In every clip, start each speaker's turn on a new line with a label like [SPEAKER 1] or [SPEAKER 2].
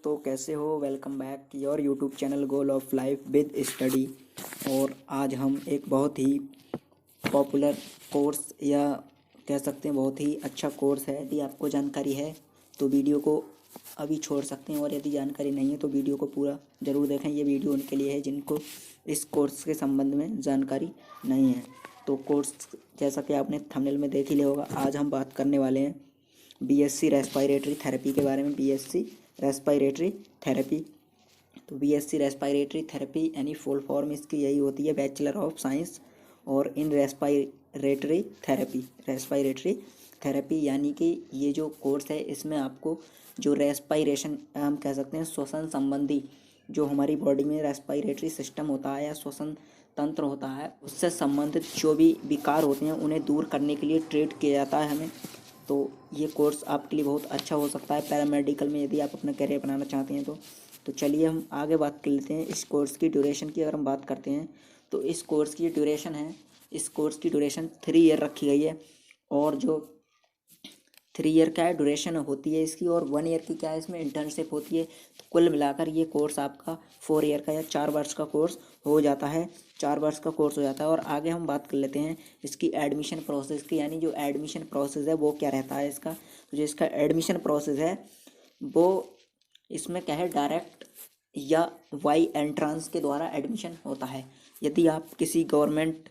[SPEAKER 1] दोस्तों, कैसे हो। Welcome back your YouTube channel goal of life with study. और आज हम एक बहुत ही पॉपुलर कोर्स या कह सकते हैं बहुत ही अच्छा कोर्स है। यदि आपको जानकारी है तो वीडियो को अभी छोड़ सकते हैं, और यदि जानकारी नहीं है तो वीडियो को पूरा ज़रूर देखें। ये वीडियो उनके लिए है जिनको इस कोर्स के संबंध में जानकारी नहीं है। तो कोर्स जैसा कि आपने थंबनेल में देख ही लिया होगा, आज हम बात करने वाले हैं बीएससी रेस्पिरेटरी थेरेपी के बारे में। बीएससी रेस्पिरेटरी थेरेपी, तो बीएससी रेस्पिरेटरी थेरेपी यानी फुल फॉर्म इसकी यही होती है, बैचलर ऑफ साइंस और इन रेस्पिरेटरी थेरेपी। रेस्पिरेटरी थेरेपी यानी कि ये जो कोर्स है इसमें आपको जो रेस्पिरेशन हम कह सकते हैं श्वसन संबंधी जो हमारी बॉडी में रेस्पिरेटरी सिस्टम होता है या श्वसन तंत्र होता है उससे संबंधित जो भी विकार होते हैं उन्हें दूर करने के लिए ट्रीट किया जाता है हमें। तो ये कोर्स आपके लिए बहुत अच्छा हो सकता है पैरामेडिकल में, यदि आप अपना करियर बनाना चाहते हैं तो चलिए हम आगे बात कर लेते हैं इस कोर्स की ड्यूरेशन की। अगर हम बात करते हैं तो इस कोर्स की ड्यूरेशन है, इस कोर्स की ड्यूरेशन 3 ईयर रखी गई है। और जो 3 ईयर का है ड्यूरेशन होती है इसकी, और 1 ईयर की क्या है इसमें इंटर्नशिप होती है। तो कुल मिलाकर ये कोर्स आपका 4 ईयर का या 4 वर्ष का कोर्स हो जाता है, 4 वर्ष का कोर्स हो जाता है। और आगे हम बात कर लेते हैं इसकी एडमिशन प्रोसेस की, यानी जो एडमिशन प्रोसेस है वो क्या रहता है इसका। तो जो इसका एडमिशन प्रोसेस है वो इसमें क्या है, डायरेक्ट या वाई एंट्रांस के द्वारा एडमिशन होता है। यदि आप किसी गवर्नमेंट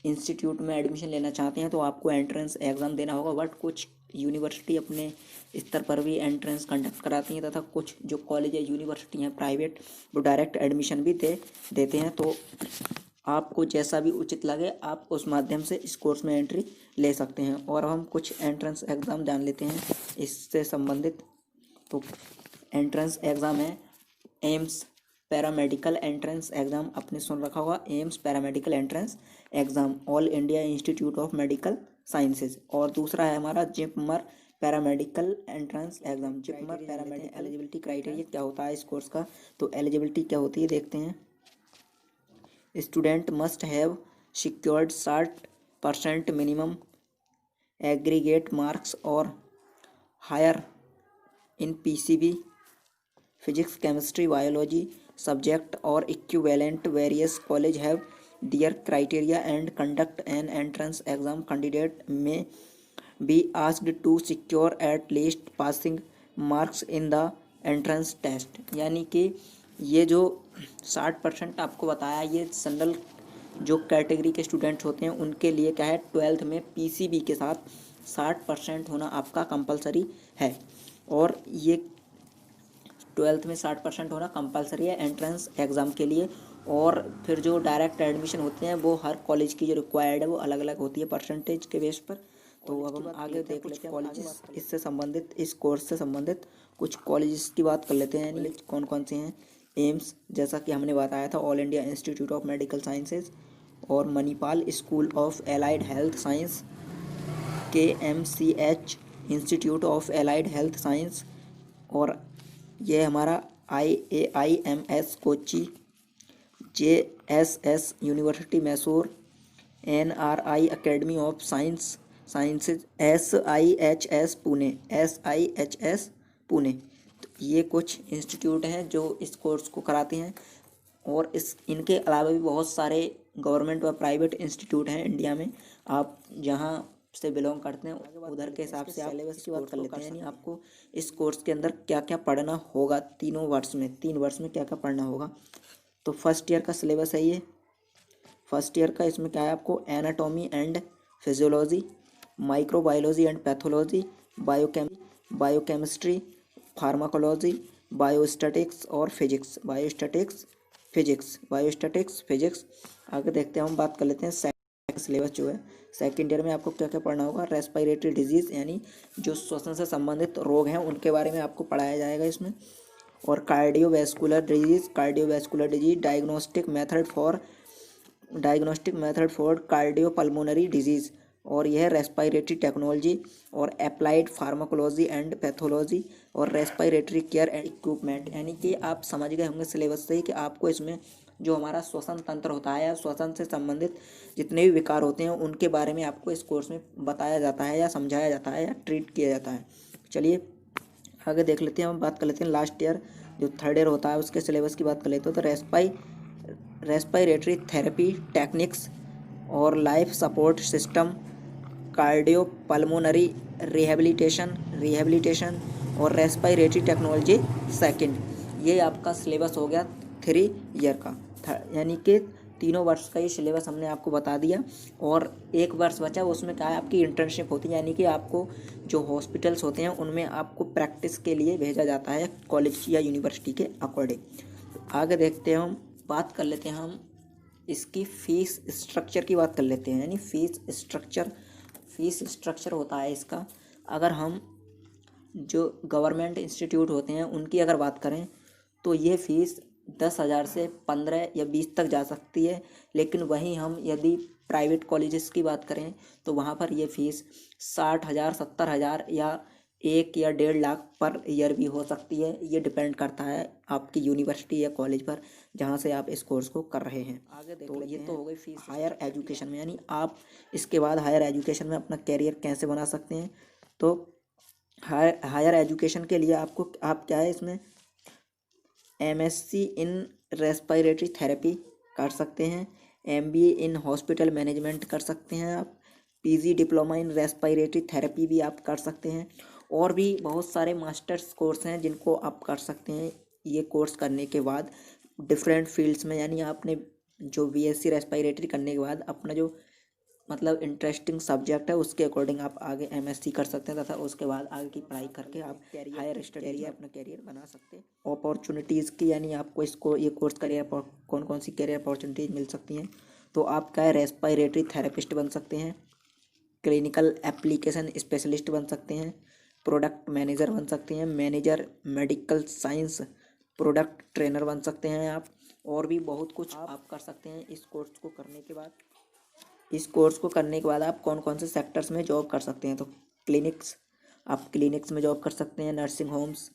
[SPEAKER 1] इंस्टीट्यूट में एडमिशन लेना चाहते हैं तो आपको एंट्रेंस एग्ज़ाम देना होगा, बट कुछ यूनिवर्सिटी अपने स्तर पर भी एंट्रेंस कंडक्ट कराती हैं, तथा कुछ जो कॉलेज या यूनिवर्सिटी हैं प्राइवेट वो डायरेक्ट एडमिशन भी देते हैं। तो आपको जैसा भी उचित लगे आप उस माध्यम से इस कोर्स में एंट्री ले सकते हैं। और हम कुछ एंट्रेंस एग्ज़ाम जान लेते हैं इससे संबंधित। तो एंट्रेंस एग्ज़ाम है एम्स पैरामेडिकल एंट्रेंस एग्ज़ाम, आपने सुन रखा होगा AIIMS paramedical entrance exam, all India institute of medical sciences. और दूसरा है हमारा JIPMER paramedical entrance exam. JIPMER paramedical eligibility criteria क्या होता है इस कोर्स का, तो एलिजिबिलिटी क्या होती है देखते हैं। Student must have secured 60% minimum aggregate marks और higher in PCB physics chemistry biology subject और equivalent. Various college have their criteria and conduct an entrance exam. Candidate may be asked to secure at least passing marks in the entrance test. यानी कि ये जो 60% आपको बताया, ये general जो category के स्टूडेंट्स होते हैं उनके लिए क्या है, 12th में पीसीबी के साथ 60% होना आपका कंपलसरी है। और ये 12th में 60% होना कंपलसरी है एंट्रेंस एग्ज़ाम के लिए। और फिर जो डायरेक्ट एडमिशन होते हैं वो हर कॉलेज की जो रिक्वायर्ड है वो अलग अलग होती है परसेंटेज के बेस पर। तो अब हम आगे देख लेते हैं कॉलेजेस इससे संबंधित, इस कोर्स से संबंधित कुछ कॉलेजेस की बात कर लेते हैं, यानी कौन कौन से हैं। एम्स, जैसा कि हमने बताया था, all India institute of medical sciences. और Manipal school of allied health science, KMCH institute of allied health science. और ये हमारा IAIMS Kochi, JSS university Mysore, NRI academy of sciences, SIHS Pune, SIHS Pune. तो ये कुछ इंस्टीट्यूट हैं जो इस कोर्स को कराते हैं। और इनके अलावा भी बहुत सारे गवर्नमेंट व प्राइवेट इंस्टीट्यूट हैं इंडिया में। आप जहाँ से बिलोंग करते हैं उधर के हिसाब से आप सिलेबस की बात कर लेते हैं, यानी आपको इस कोर्स के अंदर क्या क्या पढ़ना होगा 3 वर्ष में, 3 वर्ष में क्या क्या पढ़ना होगा। तो फर्स्ट ईयर का सिलेबस है ये। फर्स्ट ईयर का इसमें क्या है, आपको anatomy and physiology, microbiology and pathology, biochemistry, pharmacology, biostatics और फिजिक्स, बायोस्टैटिक्स फिजिक्स। आगे देखते हैं, हम बात कर लेते हैं सेकंड सिलेबस जो है। सेकंड ईयर में आपको क्या क्या पढ़ना होगा, रेस्पिरेटरी डिजीज़ यानी जो श्वसन से संबंधित रोग हैं उनके बारे में आपको पढ़ाया जाएगा इसमें। और cardiovascular disease, diagnostic method for cardiopulmonary disease. और यह रेस्पिरेटरी टेक्नोलॉजी और अप्लाइड फार्माकोलॉजी एंड पैथोलॉजी और रेस्पिरेटरी केयर एंड इक्विपमेंट। यानी कि आप समझ गए होंगे सिलेबस से कि आपको इसमें जो हमारा श्वसन तंत्र होता है या श्वसन से संबंधित जितने भी विकार होते हैं उनके बारे में आपको इस कोर्स में बताया जाता है या समझाया जाता है या ट्रीट किया जाता है। चलिए आगे देख लेते हैं, हम बात कर लेते हैं लास्ट ईयर जो थर्ड ईयर होता है उसके सिलेबस की बात कर लेते हो। तो रेस्पायरेटरी थेरेपी टेक्निक्स और life support system, cardio pulmonary rehabilitation और रेस्पायरेटरी टेक्नोलॉजी सेकंड, ये आपका सिलेबस हो गया 3 ईयर का। यानी कि 3 वर्ष का ये सिलेबस हमने आपको बता दिया। और 1 वर्ष बचा, उसमें क्या है आपकी इंटर्नशिप होती है, यानी कि आपको जो हॉस्पिटल्स होते हैं उनमें आपको प्रैक्टिस के लिए भेजा जाता है कॉलेज या यूनिवर्सिटी के अकॉर्डिंग। आगे देखते हैं, हम बात कर लेते हैं, हम इसकी फ़ीस स्ट्रक्चर की बात कर लेते हैं। यानी फ़ीस स्ट्रक्चर होता है इसका, अगर हम जो गवर्नमेंट इंस्टीट्यूट होते हैं उनकी अगर बात करें तो ये फ़ीस 10,000 से 15 या 20 तक जा सकती है। लेकिन वहीं हम यदि प्राइवेट कॉलेजेस की बात करें तो वहाँ पर ये फ़ीस 60,000, 70,000 या 1 या 1.5 लाख पर ईयर भी हो सकती है। ये डिपेंड करता है आपकी यूनिवर्सिटी या कॉलेज पर जहाँ से आप इस कोर्स को कर रहे हैं। आगे तो ये तो हो गई फीस। हायर एजुकेशन में, यानी आप इसके बाद हायर एजुकेशन में अपना कैरियर कैसे बना सकते हैं। तो हायर एजुकेशन के लिए आप क्या है इसमें MSc इन रेस्पिरेटरी थेरेपी कर सकते हैं, MBA इन हॉस्पिटल मैनेजमेंट कर सकते हैं आप, PG diploma in respiratory therapy भी आप कर सकते हैं। और भी बहुत सारे मास्टर्स कोर्स हैं जिनको आप कर सकते हैं। ये कोर्स करने के बाद डिफरेंट फील्ड्स में, यानी आपने जो BSc रेस्पिरेटरी करने के बाद अपना जो मतलब इंटरेस्टिंग सब्जेक्ट है उसके अकॉर्डिंग आप आगे MSc कर सकते हैं, तथा उसके बाद आगे की पढ़ाई करके आप हायर स्टडी में अपना कैरियर बना सकते हैं। अपॉर्चुनिटीज़ की, यानी आपको ये कोर्स करियर कौन कौन सी कैरियर अपॉर्चुनिटीज़ मिल सकती हैं। तो आप क्या है रेस्पिरेटरी थेरेपिस्ट बन सकते हैं, क्लिनिकल एप्लीकेशन स्पेशलिस्ट बन सकते हैं, प्रोडक्ट मैनेजर बन सकते हैं, manager medical science product trainer बन सकते हैं आप। और भी बहुत कुछ आप कर सकते हैं इस कोर्स को करने के बाद। आप कौन कौन से सेक्टर्स में जॉब कर सकते हैं। तो आप क्लिनिक्स में जॉब कर सकते हैं, नर्सिंग होम्स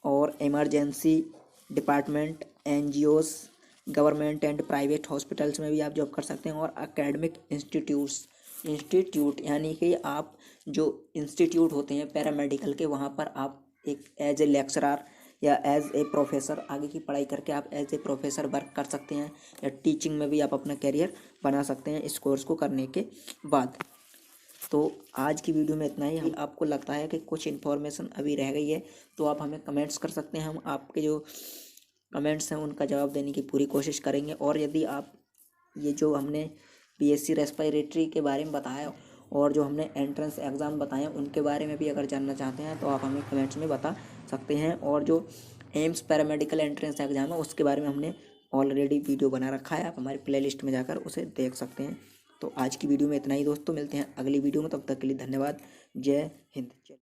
[SPEAKER 1] और emergency department, NGOs, government and private hospitals में भी आप जॉब कर सकते हैं। और एकेडमिक इंस्टीट्यूट यानी कि आप जो इंस्टीट्यूट होते हैं पैरामेडिकल के, वहाँ पर आप एक एज ए लेक्चरर या एज ए प्रोफेसर आगे की पढ़ाई करके आप एज ए प्रोफेसर वर्क कर सकते हैं, या टीचिंग में भी आप अपना कैरियर बना सकते हैं इस कोर्स को करने के बाद। तो आज की वीडियो में इतना ही। आपको लगता है कि कुछ इन्फॉर्मेशन अभी रह गई है तो आप हमें कमेंट्स कर सकते हैं, हम आपके जो कमेंट्स हैं उनका जवाब देने की पूरी कोशिश करेंगे। और यदि आप ये जो हमने BSc रेस्पिरेटरी के बारे में बताया और जो हमने एंट्रेंस एग्ज़ाम बताए हैं उनके बारे में भी अगर जानना चाहते हैं तो आप हमें कमेंट्स में बता सकते हैं। और जो एम्स पैरामेडिकल एंट्रेंस एग्ज़ाम है उसके बारे में हमने ऑलरेडी वीडियो बना रखा है, आप हमारी प्लेलिस्ट में जाकर उसे देख सकते हैं। तो आज की वीडियो में इतना ही दोस्तों, मिलते हैं अगली वीडियो में, तब तक के लिए धन्यवाद। जय हिंद।